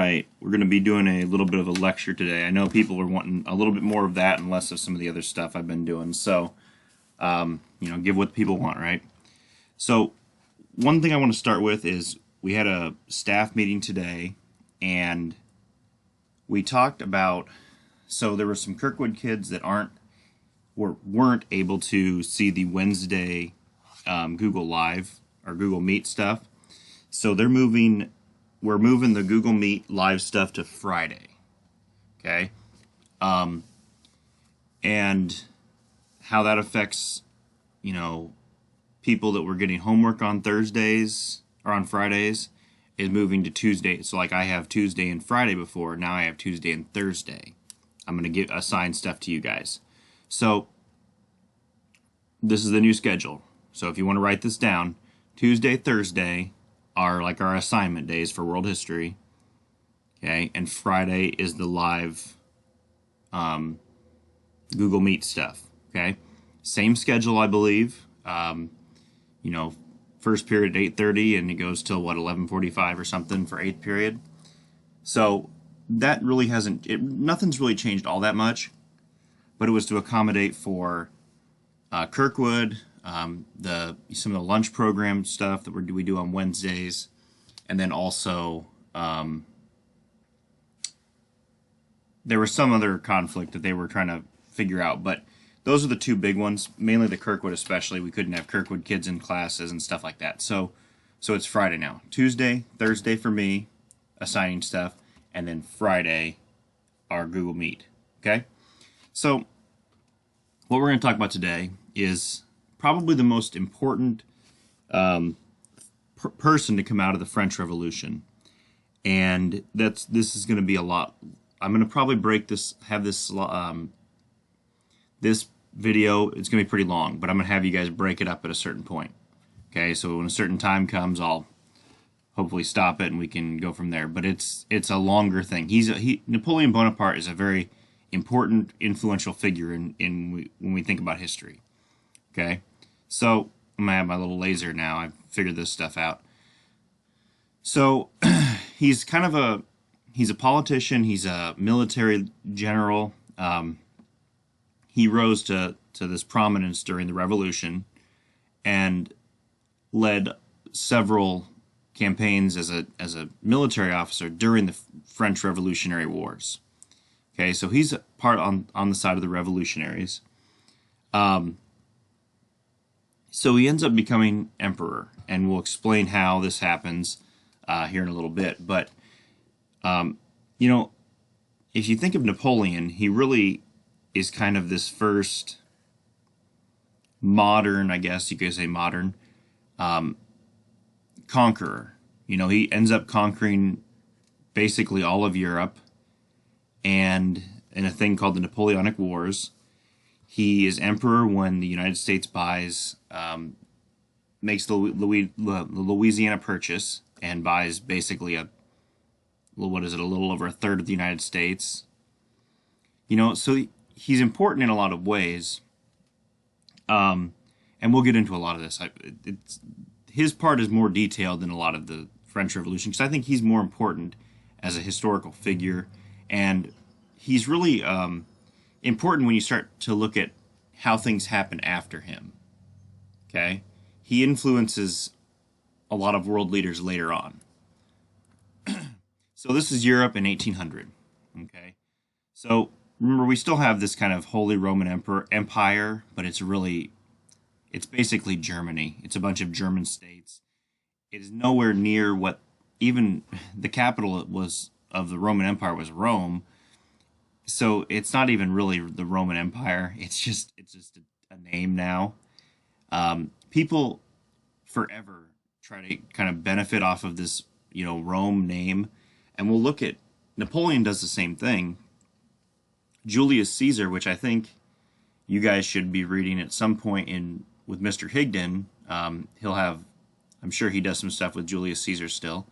Alright, we're going to be doing a little bit of a lecture today. I know people are wanting a little bit more of that and less of some of the other stuff I've been doing. So, give what people want, right? So, one thing I want to start with is we had a staff meeting today, and we talked about, so there were some Kirkwood kids that weren't able to see the Wednesday Google Live or Google Meet stuff. So we're moving the Google Meet live stuff to Friday. Okay? And how that affects, people that were getting homework on Thursdays or on Fridays is moving to Tuesday. So like I have Tuesday and Friday before, now I have Tuesday and Thursday. I'm going to assign stuff to you guys. So this is the new schedule. So if you want to write this down, Tuesday, Thursday are like our assignment days for world history. Okay, and Friday is the live Google Meet stuff. Okay, same schedule, I believe. First period at 8:30, and it goes till what, 11:45 or something for 8th period. So that really nothing's really changed all that much, but it was to accommodate for Kirkwood, some of the lunch program stuff that we do on Wednesdays, and then also there was some other conflict that they were trying to figure out, but those are the two big ones, mainly the Kirkwood especially. We couldn't have Kirkwood kids in classes and stuff like that. So it's Friday now. Tuesday, Thursday for me, assigning stuff, and then Friday, our Google Meet. Okay? So what we're going to talk about today is probably the most important person to come out of the French Revolution. And this is going to be a lot. I'm going to probably have this video, it's going to be pretty long, but I'm going to have you guys break it up at a certain point. Okay, so when a certain time comes, I'll hopefully stop it and we can go from there. But it's a longer thing. Napoleon Bonaparte is a very important, influential figure when we think about history. Okay, so I'm going to have my little laser now. I've figured this stuff out. So he's a politician. He's a military general. He rose to this prominence during the Revolution and led several campaigns as a military officer during the French Revolutionary Wars. Okay, so he's part on the side of the revolutionaries. So he ends up becoming emperor, and we'll explain how this happens here in a little bit. But, if you think of Napoleon, he really is kind of this first modern, I guess you could say modern, conqueror. He ends up conquering basically all of Europe, and in a thing called the Napoleonic Wars. He is emperor when the United States makes the Louisiana Purchase and buys basically a little over a third of the United States. So he's important in a lot of ways, and we'll get into a lot of this. His part is more detailed than a lot of the French Revolution, because I think he's more important as a historical figure, and he's really important when you start to look at how things happen after him. Okay? He influences a lot of world leaders later on. So this is Europe in 1800. Okay? So remember, we still have this kind of Holy Roman Empire, but it's basically Germany. It's a bunch of German states. It is nowhere near what even the capital of the Roman Empire was Rome. So it's not even really the Roman Empire. It's just a name now. People forever try to kind of benefit off of this, Rome name. And we'll look at Napoleon does the same thing. Julius Caesar, which I think you guys should be reading at some point with Mr. Higdon. I'm sure he does some stuff with Julius Caesar still.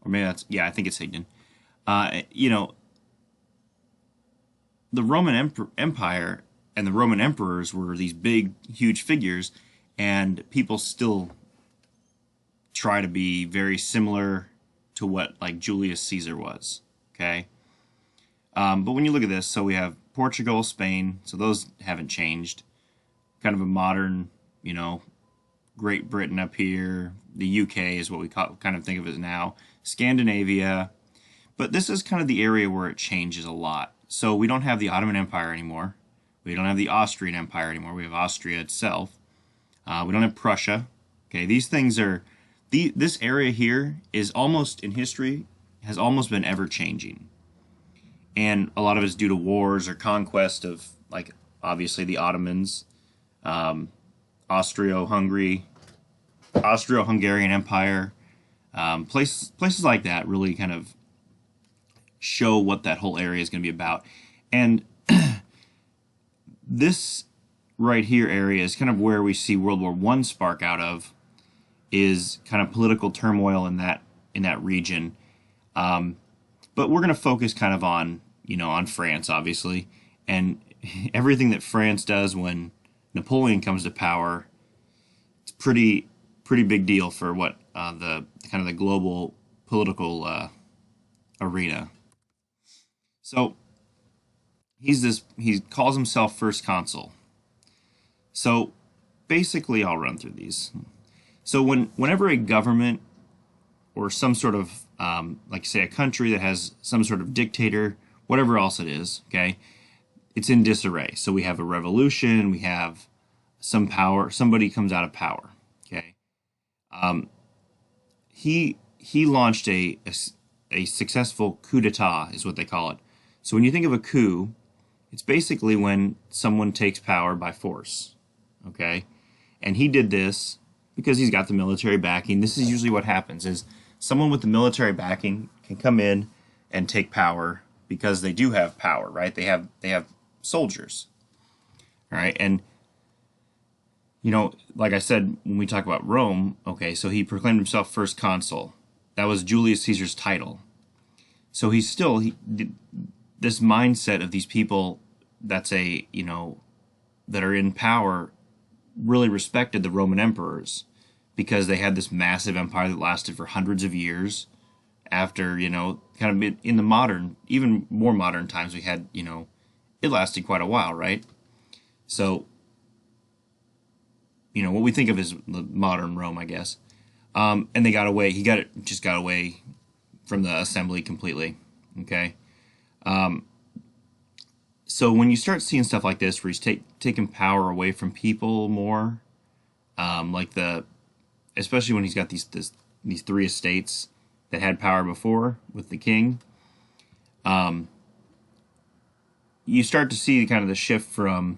Or maybe I think it's Higdon. The Roman Empire and the Roman emperors were these big, huge figures, and people still try to be very similar to what like Julius Caesar was. Okay. But when you look at this, so we have Portugal, Spain, so those haven't changed. Kind of a modern, you know, Great Britain up here. The UK is what we kind of think of as now. Scandinavia. But this is kind of the area where it changes a lot. So we don't have the Ottoman Empire anymore. We don't have the Austrian Empire anymore. We have Austria itself. We don't have Prussia. Okay, these things are... this area here is almost, in history, has almost been ever-changing. And a lot of it's due to wars or conquest of, like, obviously the Ottomans, Austro-Hungarian Empire, places like that really kind of show what that whole area is going to be about. And this right here area is kind of where we see World War I spark out of, is kind of political turmoil in that region. But we're going to focus kind of on, you know, on France, obviously, and everything that France does when Napoleon comes to power. It's pretty big deal for what the kind of the global political arena. So he calls himself first consul. So basically, I'll run through these. So whenever a government or some sort of like say a country that has some sort of dictator, whatever else it is, okay, it's in disarray. So we have a revolution, we have some power, somebody comes out of power, okay. He launched a successful coup d'etat, is what they call it. So when you think of a coup, it's basically when someone takes power by force, okay? And he did this because he's got the military backing. This is usually what happens, is someone with the military backing can come in and take power because they do have power, right? They have soldiers, all right? And, you know, like I said, when we talk about Rome, okay, so he proclaimed himself first consul. That was Julius Caesar's title. So this mindset of these people that are in power really respected the Roman emperors because they had this massive empire that lasted for hundreds of years. After, you know, kind of in the modern, even more modern times, we had, you know, it lasted quite a while, right? So, you know, what we think of as the modern Rome, I guess. And they got away. He just got away from the assembly completely. Okay. So when you start seeing stuff like this, where he's taking power away from people more, especially when he's got these three estates that had power before with the king, you start to see kind of the shift from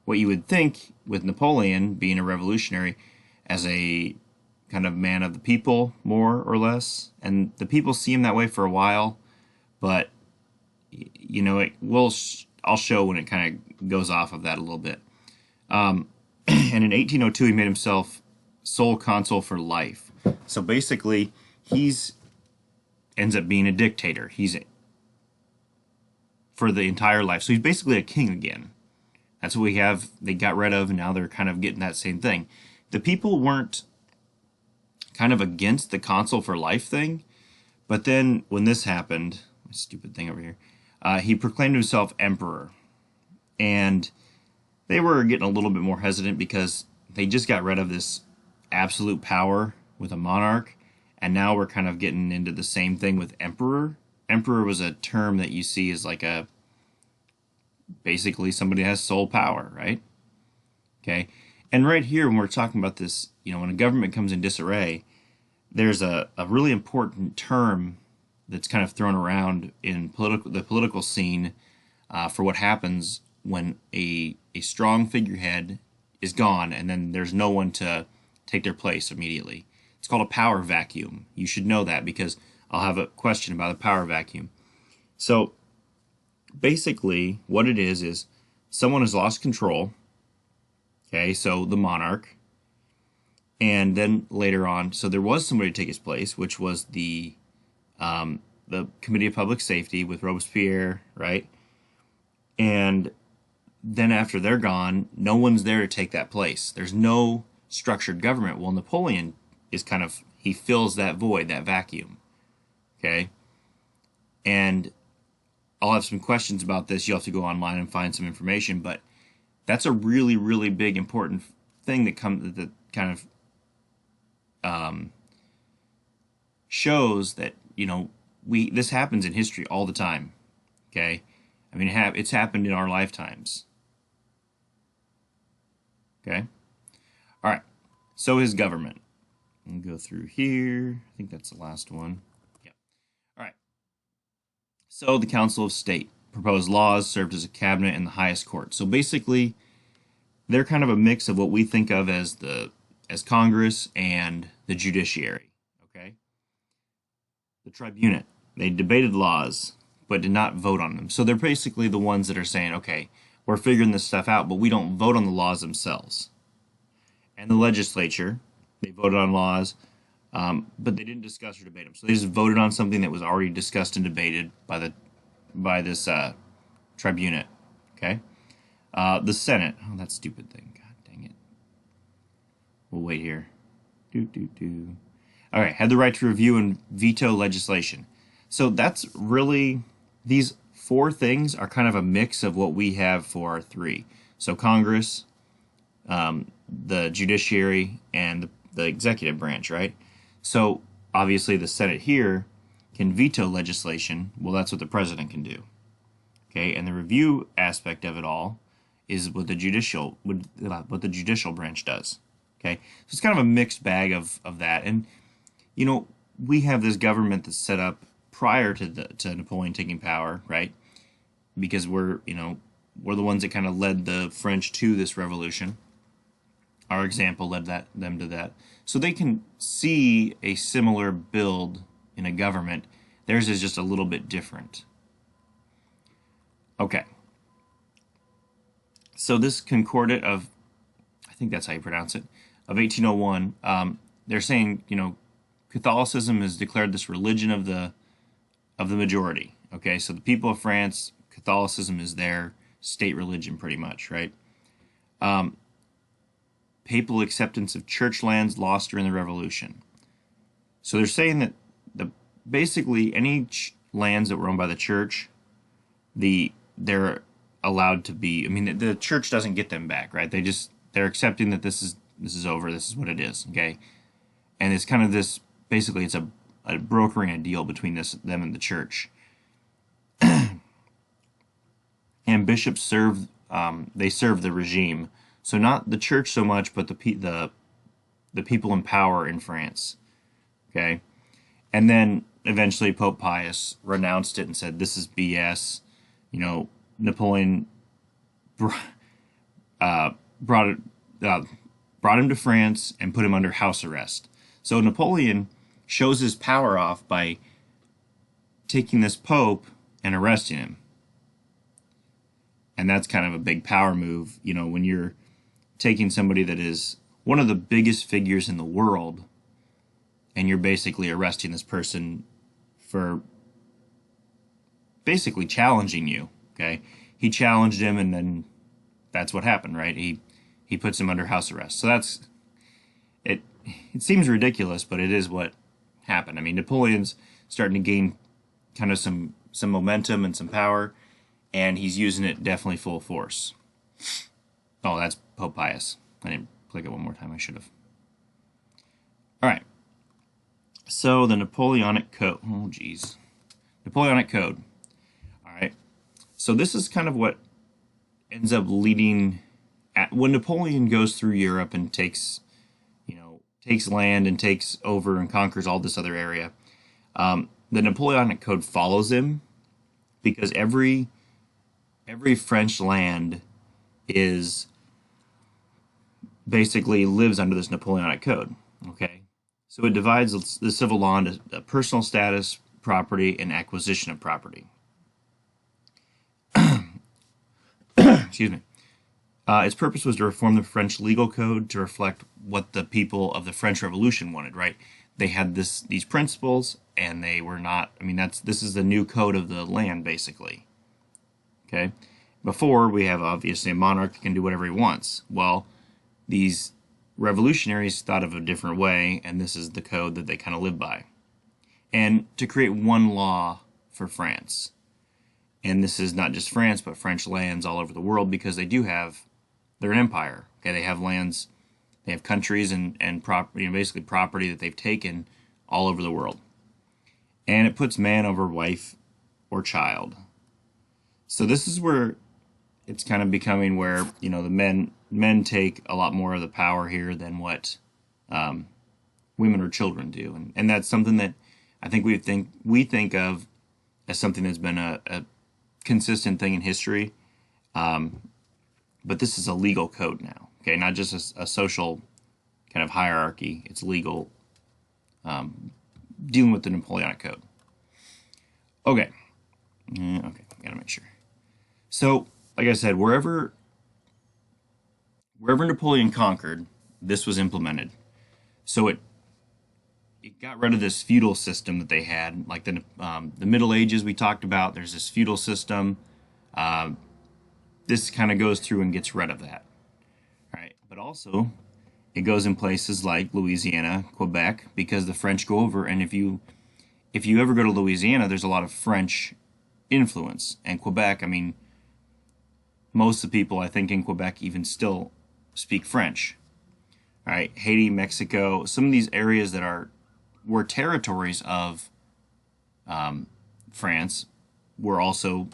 what you would think with Napoleon being a revolutionary as a kind of man of the people, more or less, and the people see him that way for a while, but you know, I'll show when it kind of goes off of that a little bit. And in 1802, he made himself sole consul for life. So basically, ends up being a dictator. He's for the entire life. So he's basically a king again. That's what they got rid of, and now they're kind of getting that same thing. The people weren't kind of against the consul for life thing, but then when this happened, stupid thing over here, he proclaimed himself emperor. And they were getting a little bit more hesitant because they just got rid of this absolute power with a monarch, and now we're kind of getting into the same thing with emperor. Emperor was a term that you see as like basically somebody has sole power, right? Okay. And right here, when we're talking about this, you know, when a government comes in disarray, there's a really important term that's kind of thrown around in the political scene for what happens when a strong figurehead is gone and then there's no one to take their place immediately. It's called a power vacuum. You should know that because I'll have a question about a power vacuum. So basically what it is someone has lost control, okay, so the monarch, and then later on, so there was somebody to take his place, which was the Committee of Public Safety with Robespierre, right? And then after they're gone, no one's there to take that place. There's no structured government. Well, Napoleon is he fills that void, that vacuum, okay? And I'll have some questions about this. You'll have to go online and find some information, but that's a really, really big, important thing that kind of shows that, this happens in history all the time. Okay, I mean, it's happened in our lifetimes. Okay, all right. So his government. And go through here. I think that's the last one. Yeah. All right. So the Council of State proposed laws, served as a cabinet and the highest court. So basically, they're kind of a mix of what we think of as Congress and the judiciary. Okay. The tribunate. They debated laws, but did not vote on them. So they're basically the ones that are saying, okay, we're figuring this stuff out, but we don't vote on the laws themselves. And the legislature, they voted on laws, but they didn't discuss or debate them. So they just voted on something that was already discussed and debated by this tribunate. Okay. The Senate. Oh, that stupid thing. God dang it. We'll wait here. All right. Had the right to review and veto legislation. So that's really, these four things are kind of a mix of what we have for our three. So Congress, the judiciary, and the executive branch, right? So obviously the Senate here can veto legislation. Well, that's what the president can do. Okay, and the review aspect of it all is what the judicial branch does. Okay, so it's kind of a mixed bag of that. And we have this government that's set up prior to Napoleon taking power, right? Because we're the ones that kind of led the French to this revolution. Our example led them to that. So they can see a similar build in a government. Theirs is just a little bit different. Okay. So this Concordat of, I think that's how you pronounce it, of 1801, they're saying, Catholicism is declared this religion of the majority. Okay, so the people of France, Catholicism is their state religion pretty much, right? Papal acceptance of church lands lost during the Revolution. So they're saying that basically any lands that were owned by the church, they're allowed to be. I mean, the church doesn't get them back, right? They're accepting that this is over. This is what it is, okay? And it's kind of this. Basically, it's a brokering a deal between them and the church. And bishops serve the regime. So not the church so much, but the people in power in France. Okay, and then eventually Pope Pius renounced it and said, "This is BS." Napoleon brought him to France and put him under house arrest. So Napoleon shows his power off by taking this pope and arresting him. And that's kind of a big power move, when you're taking somebody that is one of the biggest figures in the world and you're basically arresting this person for basically challenging you, okay? He challenged him and then that's what happened, right? He puts him under house arrest. So that's it. It seems ridiculous, but it is what happened. I mean, Napoleon's starting to gain kind of some momentum and some power, and he's using it definitely full force. Oh, that's Pope Pius. I didn't click it one more time. I should have. All right. So the Napoleonic Code. Oh, geez. Napoleonic Code. All right. So this is kind of what ends up leading when Napoleon goes through Europe and takes land and takes over and conquers all this other area. The Napoleonic Code follows him because every French land is basically lives under this Napoleonic Code. Okay, so it divides the civil law into personal status, property, and acquisition of property. Excuse me. Its purpose was to reform the French legal code to reflect what the people of the French Revolution wanted, right? They had these principles, and they were not, this is the new code of the land, basically. Okay? Before, we have, obviously, a monarch that can do whatever he wants. Well, these revolutionaries thought of a different way, and this is the code that they kind of live by. And to create one law for France. And this is not just France, but French lands all over the world, because they're an empire. Okay, they have lands, they have countries and basically property that they've taken all over the world. And it puts man over wife or child. So this is where it's kind of becoming where, the men take a lot more of the power here than what women or children do. And that's something that I think we think of as something that's been a consistent thing in history. But this is a legal code now, okay? Not just a social kind of hierarchy. It's legal, dealing with the Napoleonic Code. Okay. Okay, gotta make sure. So, like I said, wherever Napoleon conquered, this was implemented. So it got rid of this feudal system that they had, like the Middle Ages we talked about. There's this feudal system. This kind of goes through and gets rid of that, right? But also, it goes in places like Louisiana, Quebec, because the French go over. And if you ever go to Louisiana, there's a lot of French influence. And Quebec, I mean, most of the people I think in Quebec even still speak French. All right, Haiti, Mexico, some of these areas that were territories of France were also,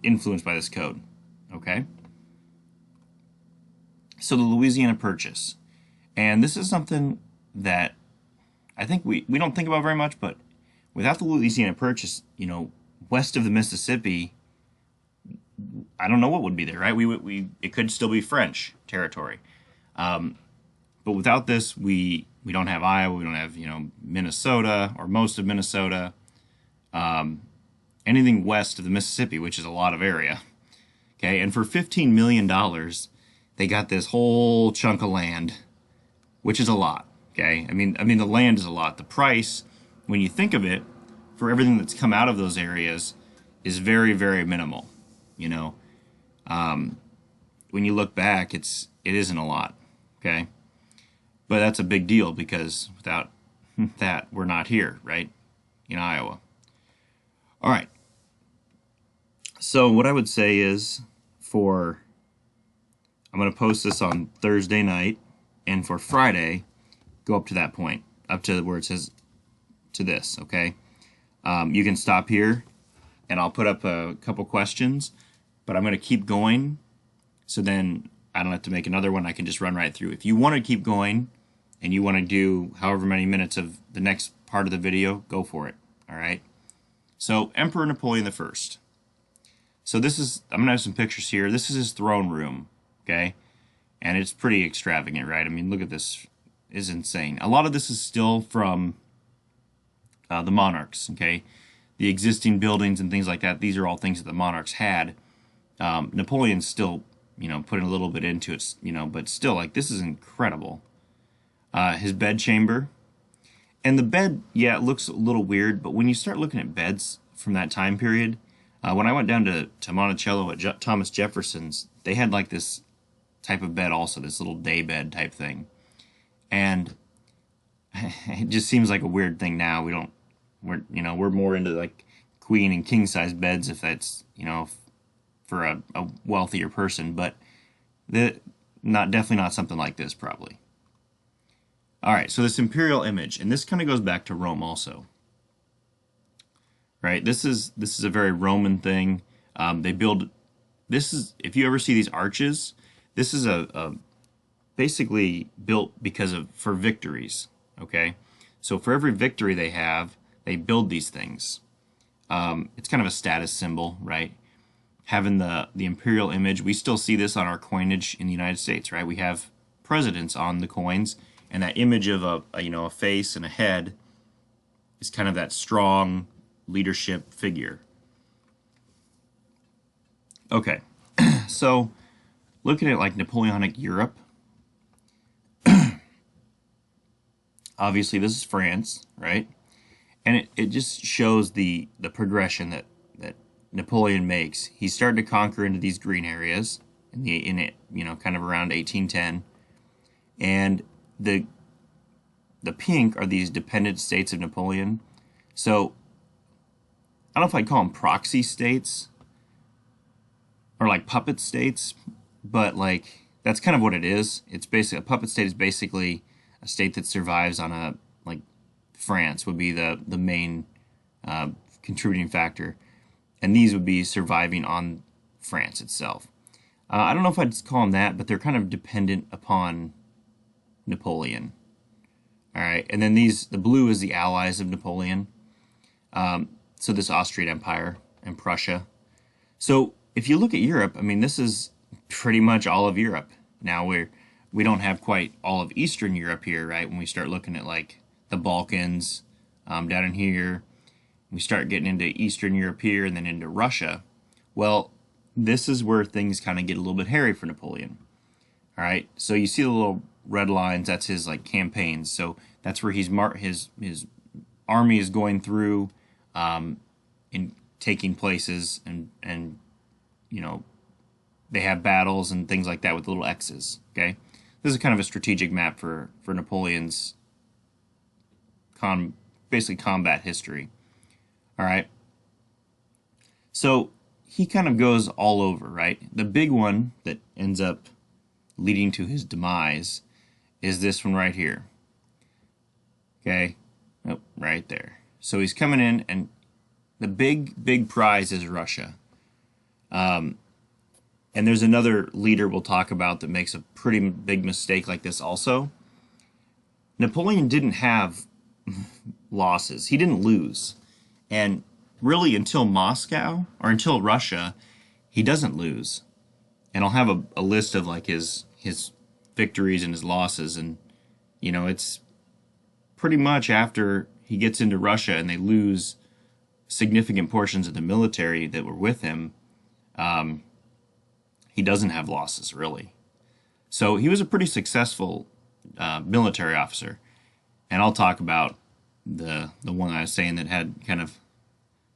influenced by this code. Okay. So the Louisiana Purchase, and this is something that I think we don't think about very much, but without the Louisiana Purchase, west of the Mississippi, I don't know what would be there, right? It could still be French territory. But without this, we don't have Iowa, we don't have, Minnesota, or most of Minnesota, anything west of the Mississippi, which is a lot of area. Okay, and for $15 million, they got this whole chunk of land, which is a lot. Okay, I mean the land is a lot. The price, when you think of it, for everything that's come out of those areas, is very, very minimal. When you look back, it isn't a lot. Okay, but that's a big deal, because without that, we're not here, right, in Iowa. All right. So what I would say is, I'm going to post this on Thursday night, and for Friday, go up to that point, up to where it says to this, okay? You can stop here, and I'll put up a couple questions, but I'm going to keep going, so then I don't have to make another one. I can just run right through. If you want to keep going, and you want to do however many minutes of the next part of the video, go for it, all right? So, Emperor Napoleon I. So this is, I'm going to have some pictures here. This is his throne room, okay? And it's pretty extravagant, right? I mean, look at this. It's insane. A lot of this is still from the monarchs, okay? The existing buildings and things like that, these are all things that the monarchs had. Napoleon's still, putting a little bit into it, but still, like, this is incredible. His bedchamber. And the bed, yeah, it looks a little weird, but when you start looking at beds from that time period, when I went down to Monticello at Thomas Jefferson's, they had like this type of bed also, this little day bed type thing. And it just seems like a weird thing now. We're more into like queen and king size beds, if that's, for a wealthier person, but definitely not something like this, probably. All right, so this imperial image, and this kind of goes back to Rome also. Right, this is a very Roman thing. They build. This is, if you ever see these arches, this is a basically built for victories. Okay, so for every victory they have, they build these things. It's kind of a status symbol, right? Having the imperial image. We still see this on our coinage in the United States, right? We have presidents on the coins, and that image of a face and a head is kind of that strong leadership figure. Okay, so looking at like Napoleonic Europe, obviously this is France, right? And it just shows the progression that Napoleon makes. He started to conquer into these green areas kind of around 1810, and the pink are these dependent states of Napoleon. So I don't know if I'd call them proxy states or like puppet states, but like that's kind of what it is. It's basically a puppet state is basically a state that survives on a like France would be the main uh, contributing factor, and these would be surviving on France itself. I don't know if I'd call them that, but they're kind of dependent upon Napoleon. All right, and then the blue is the allies of Napoleon. So this Austrian Empire and Prussia. So if you look at Europe, I mean, this is pretty much all of Europe. Now we don't have quite all of Eastern Europe here, right? When we start looking at like the Balkans down in here, we start getting into Eastern Europe here and then into Russia. Well, this is where things kind of get a little bit hairy for Napoleon. All right, so you see the little red lines. That's his like campaigns. So that's where his army is going through, and taking places, and you know they have battles and things like that with little X's. Okay, this is kind of a strategic map for Napoleon's basically combat history. All right, so he kind of goes all over, right? The big one that ends up leading to his demise is this one right here. Okay, oh, right there. So he's coming in, and the big prize is Russia. And there's another leader we'll talk about that makes a pretty big mistake like this also. Napoleon didn't have losses. He didn't lose. And really until Moscow, or until Russia, he doesn't lose. And I'll have a list of like his victories and his losses, and you know, it's pretty much after he gets into Russia and they lose significant portions of the military that were with him, he doesn't have losses really. So he was a pretty successful military officer, and I'll talk about the one I was saying that had kind of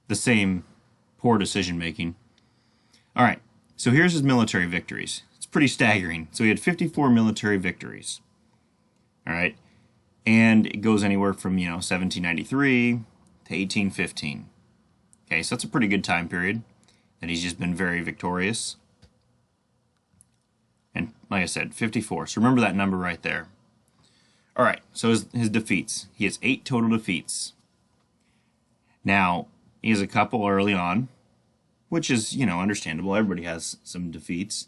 the same poor decision making. All right, so here's his military victories. It's pretty staggering. So he had 54 military victories. All right, and it goes anywhere from 1793 to 1815. Okay, so that's a pretty good time period that he's just been very victorious. And like I said, 54. So remember that number right there. All right, so his defeats. He has 8 total defeats. Now, he has a couple early on, which is, understandable. Everybody has some defeats.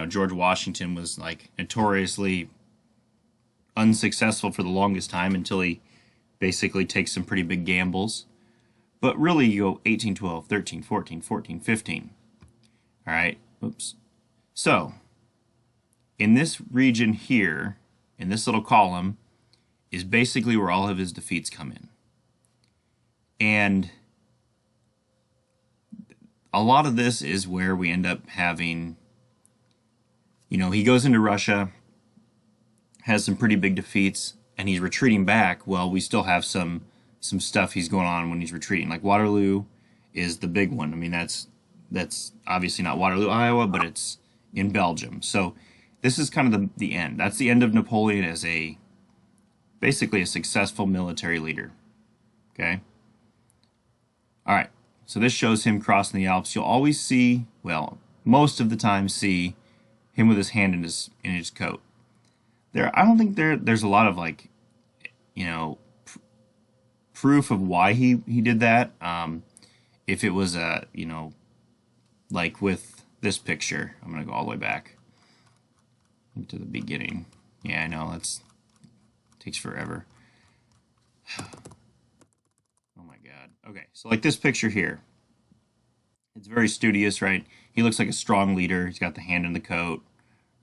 George Washington was like notoriously unsuccessful for the longest time until he basically takes some pretty big gambles. But really, you go 18, 12, 13, 14, 14, 15. All right, oops. So, in this region here, in this little column, is basically where all of his defeats come in. And a lot of this is where we end up having, he goes into Russia, has some pretty big defeats, and he's retreating back. Well, we still have some stuff he's going on when he's retreating. Like Waterloo is the big one. I mean, that's obviously not Waterloo, Iowa, but it's in Belgium. So this is kind of the end. That's the end of Napoleon as basically a successful military leader. Okay? All right. So this shows him crossing the Alps. You'll always see, well, most of the time see him with his hand in his coat. I don't think there's a lot of like, proof of why he did that. If it was like with this picture, I'm gonna go all the way back to the beginning. Yeah, I know takes forever. Oh my God. Okay, so like this picture here, it's very studious, right? He looks like a strong leader. He's got the hand in the coat.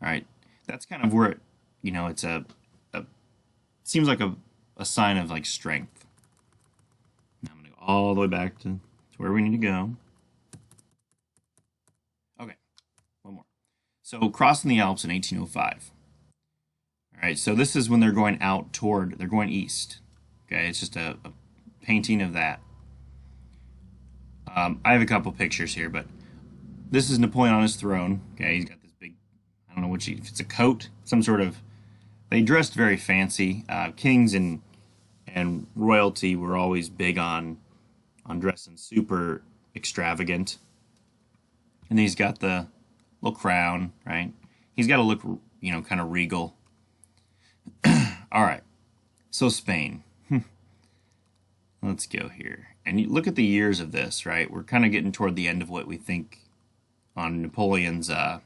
All right, that's kind of where it's seems like a sign of like strength. Now I'm gonna go all the way back to where we need to go. Okay, one more. So crossing the Alps in 1805. All right, so this is when they're going they're going east. Okay, it's just a painting of that. I have a couple pictures here, but this is Napoleon on his throne. Okay, he's got this big, I don't know if it's a coat, some sort of, they dressed very fancy. Kings and royalty were always big on dressing super extravagant. And then he's got the little crown, right? He's got to look, kind of regal. All right. So Spain. Let's go here. And you look at the years of this, right? We're kind of getting toward the end of what we think on Napoleon's, I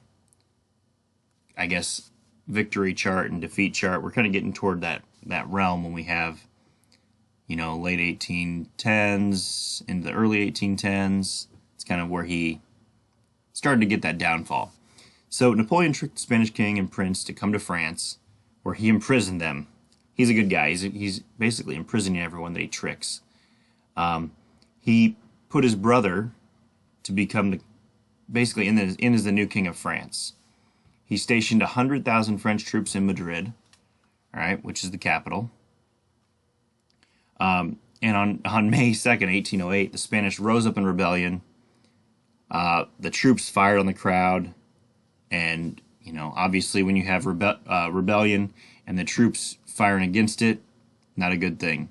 guess, victory chart and defeat chart. We're kind of getting toward that realm when we have, late 1810s into the early 1810s. It's kind of where he started to get that downfall. So Napoleon tricked the Spanish king and prince to come to France, where he imprisoned them. He's a good guy. He's basically imprisoning everyone that he tricks. He put his brother to become basically in as the new king of France. He stationed 100,000 French troops in Madrid, all right, which is the capital. And on May 2nd, 1808, the Spanish rose up in rebellion. The troops fired on the crowd, and obviously when you have rebellion and the troops firing against it, not a good thing.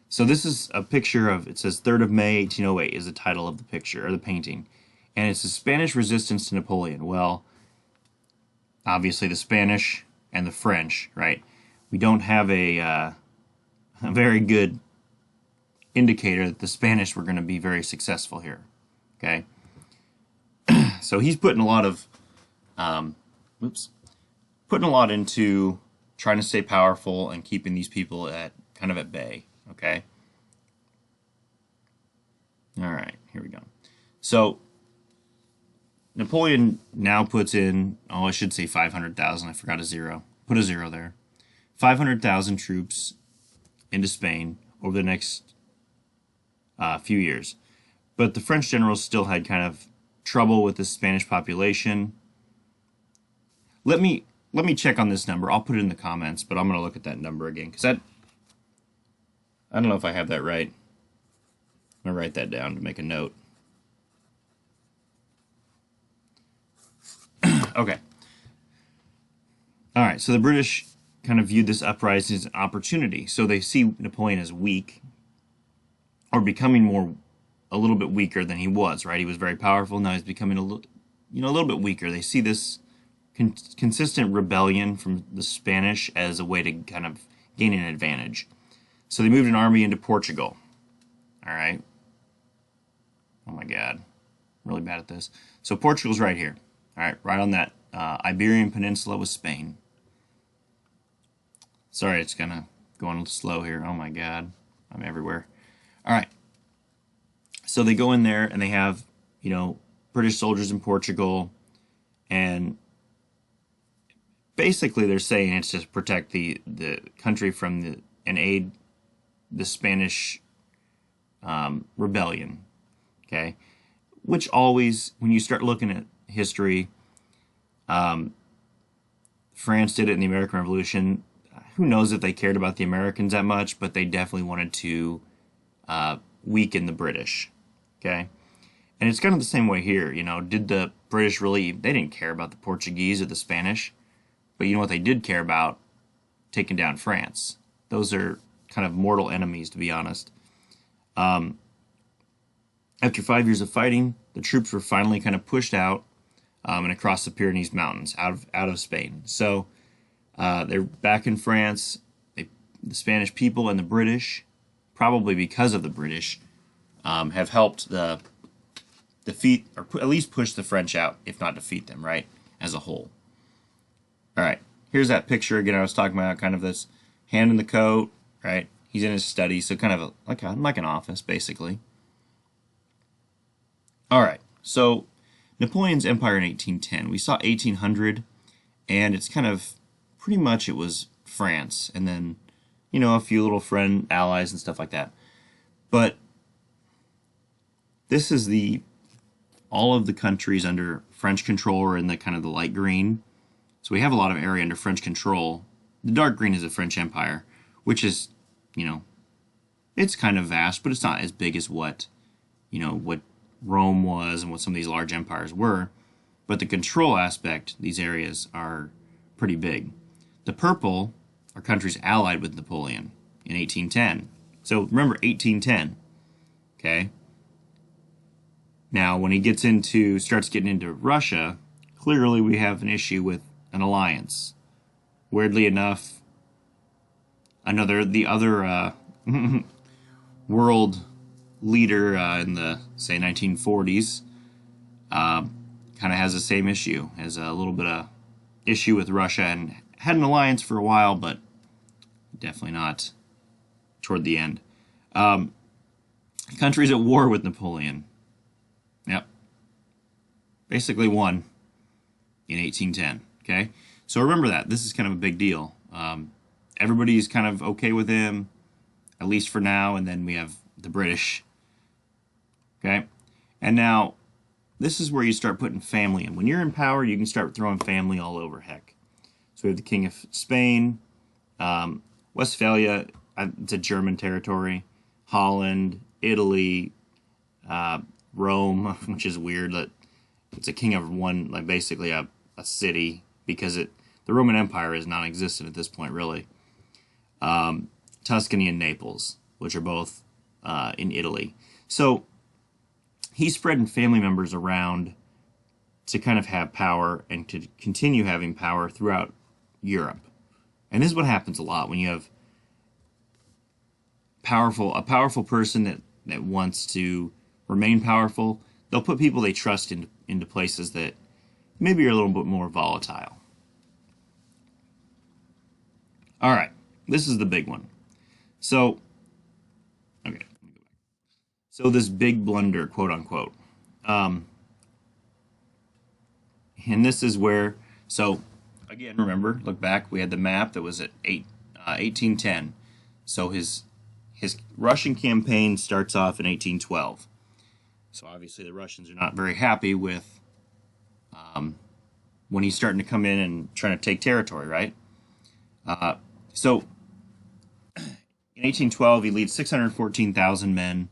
So this is a picture of, it says 3rd of May 1808 is the title of the picture or the painting, and it's the Spanish resistance to Napoleon. Well, obviously the Spanish and the French, right? We don't have a very good indicator that the Spanish were going to be very successful here. Okay. So he's putting a lot of, putting a lot into trying to stay powerful and keeping these people at bay. Okay. All right, here we go. So Napoleon now puts in, I should say 500,000. I forgot a zero. Put a zero there. 500,000 troops into Spain over the next few years. But the French generals still had kind of trouble with the Spanish population. Let me check on this number. I'll put it in the comments, but I'm going to look at that number again because I don't know if I have that right. I'm going to write that down to make a note. Okay. All right, so the British kind of viewed this uprising as an opportunity. So they see Napoleon as weak, or becoming a little bit weaker than he was, right? He was very powerful. Now he's becoming a little bit weaker. They see this consistent rebellion from the Spanish as a way to kind of gain an advantage. So they moved an army into Portugal. All right. Oh my God. I'm really bad at this. So Portugal's right here. All right, right on that Iberian Peninsula with Spain. Sorry, it's kind of going slow here. Oh my God. I'm everywhere. All right. So they go in there and they have, British soldiers in Portugal, and basically they're saying it's to protect the country from and aid the Spanish rebellion. Okay, which always, when you start looking at history, France did it in the American Revolution. Who knows if they cared about the Americans that much, but they definitely wanted to weaken the British. Okay, and it's kind of the same way here. Did the British really? They didn't care about the Portuguese or the Spanish, but you know what they did care about? Taking down France. Those are kind of mortal enemies, to be honest. After 5 years of fighting, the troops were finally kind of pushed out and across the Pyrenees Mountains, out of Spain. So they're back in France. The Spanish people and the British, probably because of the British, have helped defeat, or at least push the French out, if not defeat them, right, as a whole. All right, here's that picture again I was talking about, kind of this hand in the coat, right? He's in his study, so kind of like an office, basically. All right, so Napoleon's empire in 1810. We saw 1800, and it's kind of pretty much it was France, and then, a few little friend allies and stuff like that. But this is all of the countries under French control are in the kind of the light green. So we have a lot of area under French control. The dark green is the French Empire, which is, it's kind of vast, but it's not as big as what Rome was and what some of these large empires were. But the control aspect, these areas are pretty big. The purple are countries allied with Napoleon in 1810. So remember 1810, okay? Now, when he starts getting into Russia, clearly we have an issue with an alliance. Weirdly enough, the other world leader in the, say, 1940s kind of has the same issue, has a little bit of issue with Russia, and had an alliance for a while, but definitely not toward the end. Countries at war with Napoleon. Yep. Basically won in 1810. Okay? So remember that. This is kind of a big deal. Everybody's kind of okay with him, at least for now, and then we have the British. Okay? And now, this is where you start putting family in. When you're in power, you can start throwing family all over, heck. So we have the King of Spain, Westphalia, it's a German territory, Holland, Italy, Rome, which is weird that it's a king of one, like basically a city, because the Roman Empire is non-existent at this point, really. Tuscany and Naples, which are both in Italy. So he's spreading family members around to kind of have power and to continue having power throughout Europe. And this is what happens a lot when you have a powerful person that wants to remain powerful. They'll put people they trust into places that maybe are a little bit more volatile. All right, this is the big one. So, okay, let me go back. So this big blunder, quote unquote. And this is where, so again, remember, look back, we had the map that was at 1810. So his Russian campaign starts off in 1812. So obviously the Russians are not very happy with when he's starting to come in and trying to take territory, right? So in 1812, he leads 614,000 men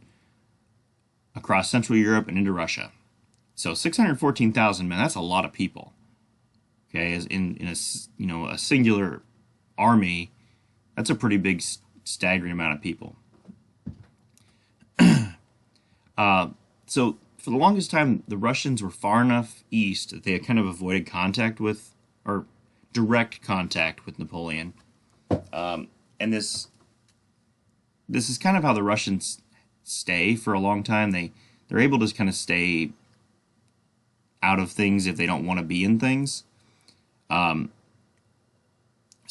across Central Europe and into Russia. So 614,000 men, that's a lot of people. Okay, as in a singular army, that's a pretty big, staggering amount of people. So for the longest time, the Russians were far enough east that they had kind of avoided contact with, or direct contact with Napoleon. And this is kind of how the Russians stay for a long time. They're able to kind of stay out of things if they don't want to be in things. So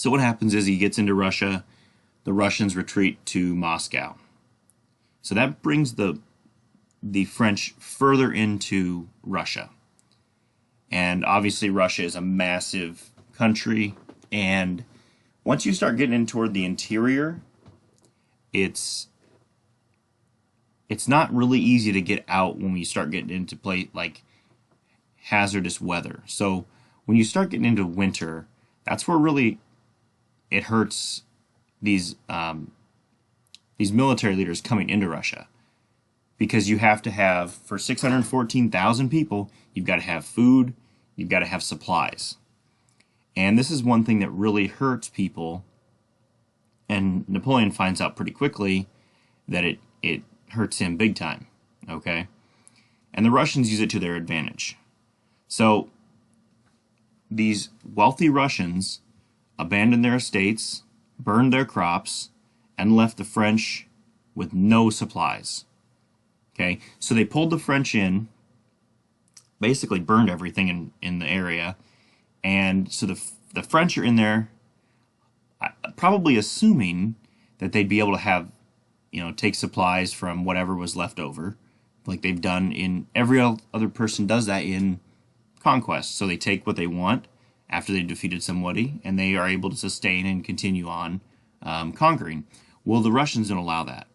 what happens is he gets into Russia, the Russians retreat to Moscow. So that brings the French further into Russia. And obviously Russia is a massive country, and once you start getting in toward the interior, it's not really easy to get out when you start getting into like hazardous weather. So when you start getting into winter, that's where really it hurts these military leaders coming into Russia, because you have to have, for 614,000 people, you've got to have food, you've got to have supplies. And this is one thing that really hurts people, and Napoleon finds out pretty quickly that it hurts him big time, okay? And the Russians use it to their advantage. So these wealthy Russians abandoned their estates, burned their crops, and left the French with no supplies. Okay, so they pulled the French in, basically burned everything in the area, and so the French are in there, probably assuming that they'd be able to have, take supplies from whatever was left over, like they've done in every other person does that in conquest. So they take what they want after they defeated somebody, and they are able to sustain and continue on conquering. Well, the Russians don't allow that.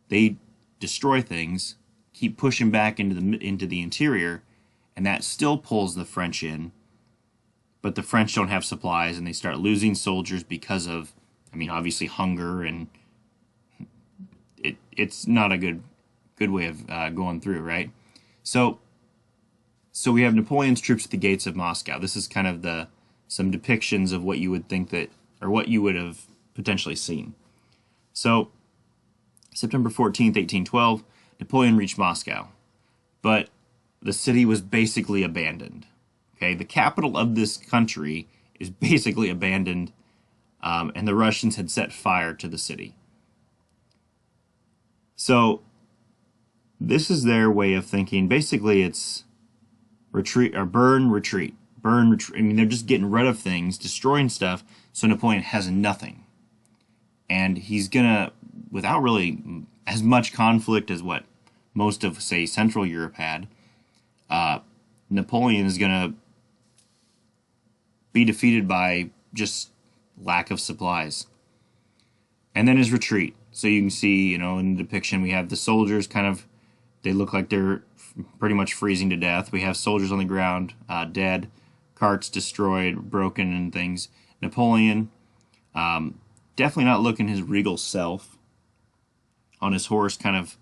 They destroy things, keep pushing back into the interior, and that still pulls the French in. But the French don't have supplies, and they start losing soldiers because of, obviously hunger, and it's not a good way of going through, right? So we have Napoleon's troops at the gates of Moscow. This is kind of some depictions of what you would think or what you would have potentially seen. So September 14th, 1812, Napoleon reached Moscow. But the city was basically abandoned. Okay, the capital of this country is basically abandoned, and the Russians had set fire to the city. So this is their way of thinking. Basically, it's retreat or burn, retreat, burn, retreat. I mean, they're just getting rid of things, destroying stuff, so Napoleon has nothing. And he's gonna, without really as much conflict as what most of, say, Central Europe had, Napoleon is gonna be defeated by just lack of supplies. And then his retreat. So you can see, in the depiction, we have the soldiers kind of, they look like they're pretty much freezing to death. We have soldiers on the ground, dead, carts destroyed, broken, and things. Napoleon, definitely not looking his regal self, on his horse, kind of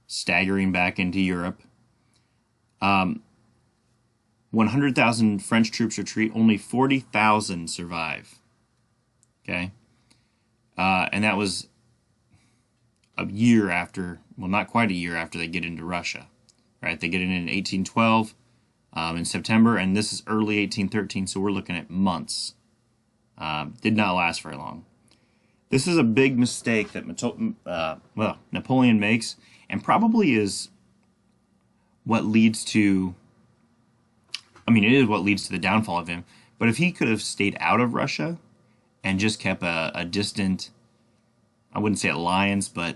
staggering back into Europe. 100,000 French troops retreat, only 40,000 survive. Okay? And that was a year after, well, not quite a year after they get into Russia. Right? They get in 1812 in September, and this is early 1813, so we're looking at months. Did not last very long. This is a big mistake that Napoleon makes, and probably is what leads to, it is what leads to the downfall of him. But if he could have stayed out of Russia and just kept a distant, I wouldn't say alliance, but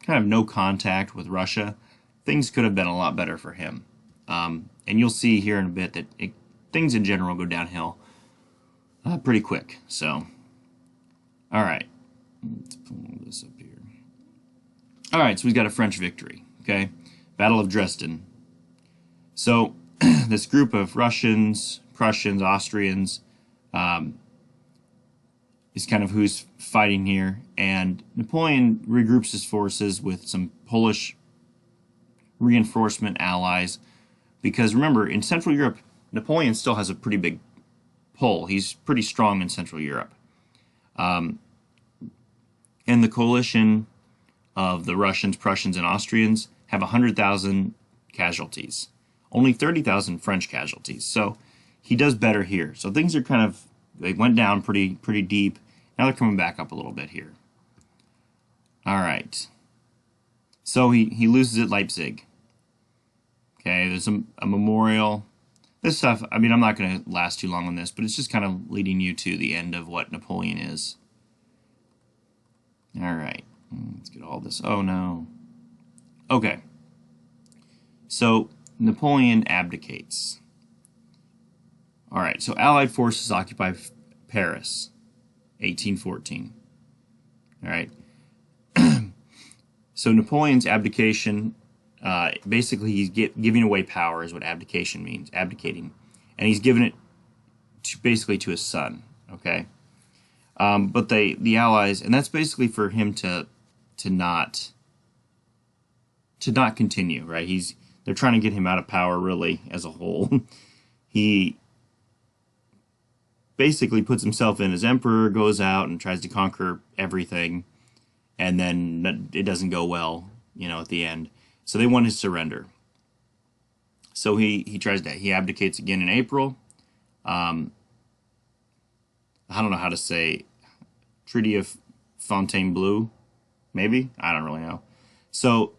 kind of no contact with Russia, things could have been a lot better for him. And you'll see here in a bit that things in general go downhill pretty quick. So, all right. Let's pull this up here. All right, so we've got a French victory, okay? Battle of Dresden. So, this group of Russians, Prussians, Austrians is kind of who's fighting here. And Napoleon regroups his forces with some Polish reinforcement allies. Because remember, in Central Europe, Napoleon still has a pretty big pull. He's pretty strong in Central Europe. And the coalition of the Russians, Prussians, and Austrians have 100,000 casualties. Only 30,000 French casualties. So he does better here. So things are kind of, they went down pretty deep. Now they're coming back up a little bit here. All right. So he loses at Leipzig. Okay, there's a memorial. This stuff, I'm not going to last too long on this, but it's just kind of leading you to the end of what Napoleon is. All right, let's get all this. Oh, no. Okay. So, Napoleon abdicates. All right, so Allied forces occupy Paris, 1814. All right. So, Napoleon's abdication, basically he's giving away power is what abdication means, abdicating. And he's giving it basically to his son, okay? But the Allies, and that's basically for him to not continue, right? They're trying to get him out of power, really, as a whole. He basically puts himself in as emperor, goes out and tries to conquer everything, and then it doesn't go well, at the end. So they want his surrender. So he tries that. He abdicates again in April. I don't know how to say, Treaty of Fontainebleau, maybe? I don't really know. So,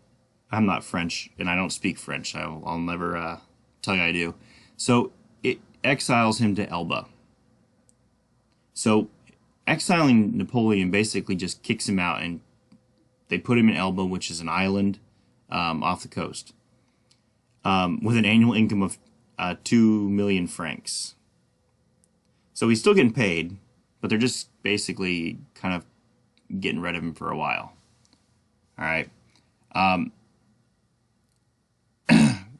I'm not French, and I don't speak French. I'll never tell you I do. So, it exiles him to Elba. So, exiling Napoleon basically just kicks him out, and they put him in Elba, which is an island off the coast, with an annual income of 2 million francs. So he's still getting paid, but they're just basically kind of getting rid of him for a while. All right.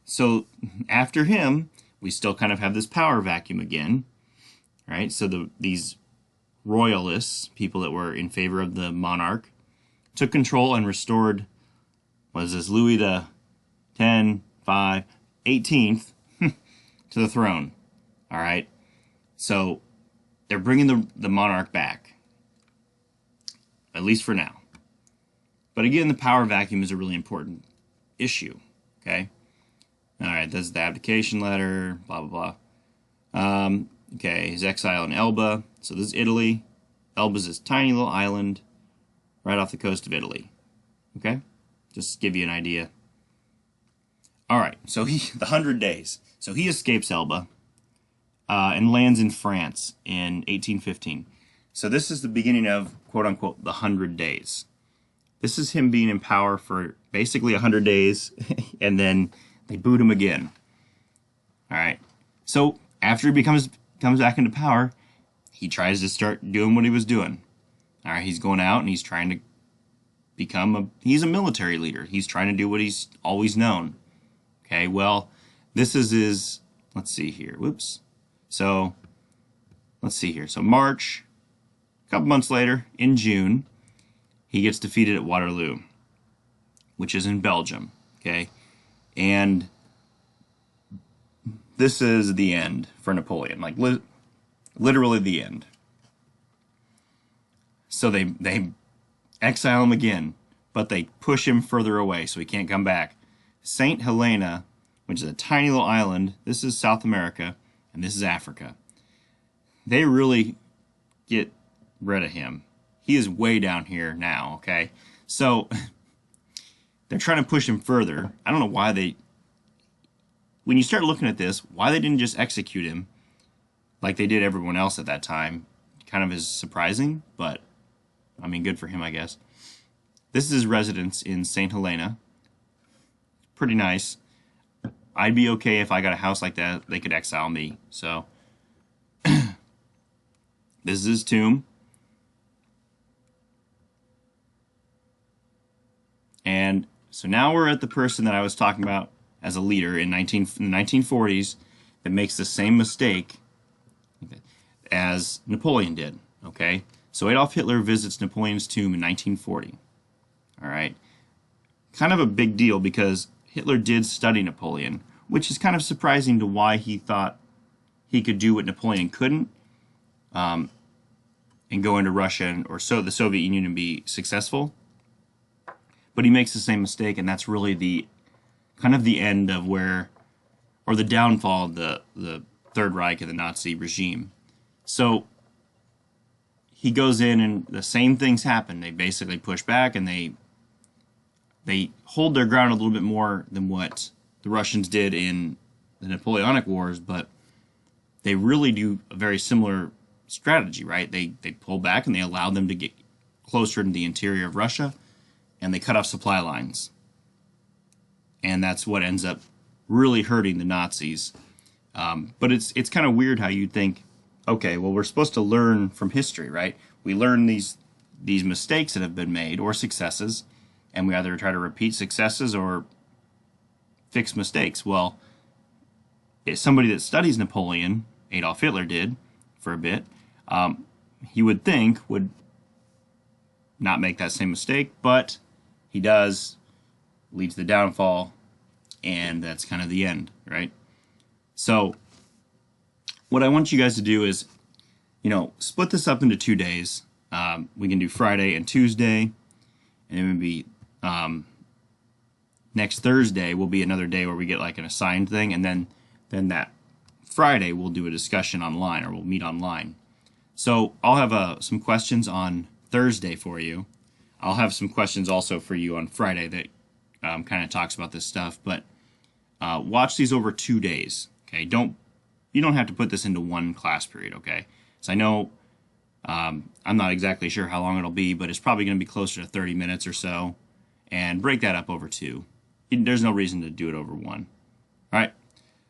So after him, we still kind of have this power vacuum again. Right? So these royalists, people that were in favor of the monarch, took control and restored, Louis the 18th to the throne. All right. So they're bringing the monarch back, at least for now. But again, the power vacuum is a really important issue, okay? All right, this is the abdication letter, blah, blah, blah. Okay, his exile in Elba. So this is Italy. Elba's this tiny little island right off the coast of Italy. Okay? Just to give you an idea. All right, so the 100 days. So he escapes Elba and lands in France in 1815. So this is the beginning of, quote unquote, the 100 days. This is him being in power for basically 100 days, and then they boot him again. All right. So after he comes back into power, he tries to start doing what he was doing. All right, he's going out and he's trying to he's a military leader. He's trying to do what he's always known. Okay, well, this is his, let's see here. Whoops. So, let's see here. So March, a couple months later, in June, he gets defeated at Waterloo, which is in Belgium. Okay, and this is the end for Napoleon, like literally the end. So they exile him again, but they push him further away so he can't come back. St. Helena, which is a tiny little island, this is South America, and this is Africa. They really get rid of him. He is way down here now, okay? So they're trying to push him further. I don't know why when you start looking at this, why they didn't just execute him like they did everyone else at that time, kind of is surprising, but I mean, good for him, I guess. This is his residence in St. Helena. Pretty nice. I'd be okay if I got a house like that. They could exile me. So, this is his tomb. And so now we're at the person that I was talking about as a leader in the 1940s that makes the same mistake as Napoleon did. Okay? So Adolf Hitler visits Napoleon's tomb in 1940. All right? Kind of a big deal because Hitler did study Napoleon, which is kind of surprising to why he thought he could do what Napoleon couldn't, and go into Russia or the Soviet Union and be successful. But he makes the same mistake, and that's really the kind of the end of the downfall of the Third Reich and the Nazi regime. So he goes in and the same things happen. They basically push back and they hold their ground a little bit more than what the Russians did in the Napoleonic Wars, but they really do a very similar strategy, right? They pull back and they allow them to get closer to the interior of Russia, and they cut off supply lines. And that's what ends up really hurting the Nazis. But it's kind of weird how you think, okay, well, we're supposed to learn from history, right? We learn these mistakes that have been made or successes, and we either try to repeat successes or fix mistakes. Well, if somebody that studies Napoleon, Adolf Hitler did for a bit, he would think would not make that same mistake, but he does, leads to the downfall, and that's kind of the end, right? So what I want you guys to do is, split this up into 2 days. We can do Friday and Tuesday, and it would be next Thursday will be another day where we get like an assigned thing, and then that Friday we'll do a discussion online, or we'll meet online. So I'll have some questions on Thursday for you. I'll have some questions also for you on Friday that kind of talks about this stuff, but watch these over 2 days. Okay, you don't have to put this into one class period. Okay, so I know I'm not exactly sure how long it'll be, but it's probably going to be closer to 30 minutes or so, and break that up over 2. There's no reason to do it over 1. All right,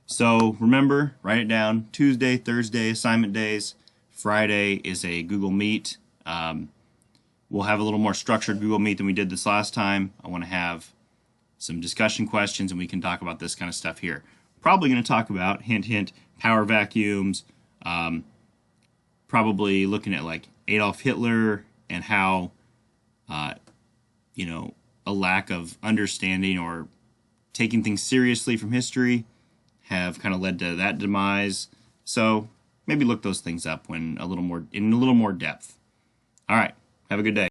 so remember, write it down. Tuesday, Thursday, assignment days. Friday is a Google Meet. We'll have a little more structured Google Meet than we did this last time. I want to have some discussion questions, and we can talk about this kind of stuff here. Probably going to talk about, hint, hint, power vacuums, probably looking at like Adolf Hitler and how, a lack of understanding or taking things seriously from history have kind of led to that demise. So maybe look those things up in a little more depth. All right. Have a good day.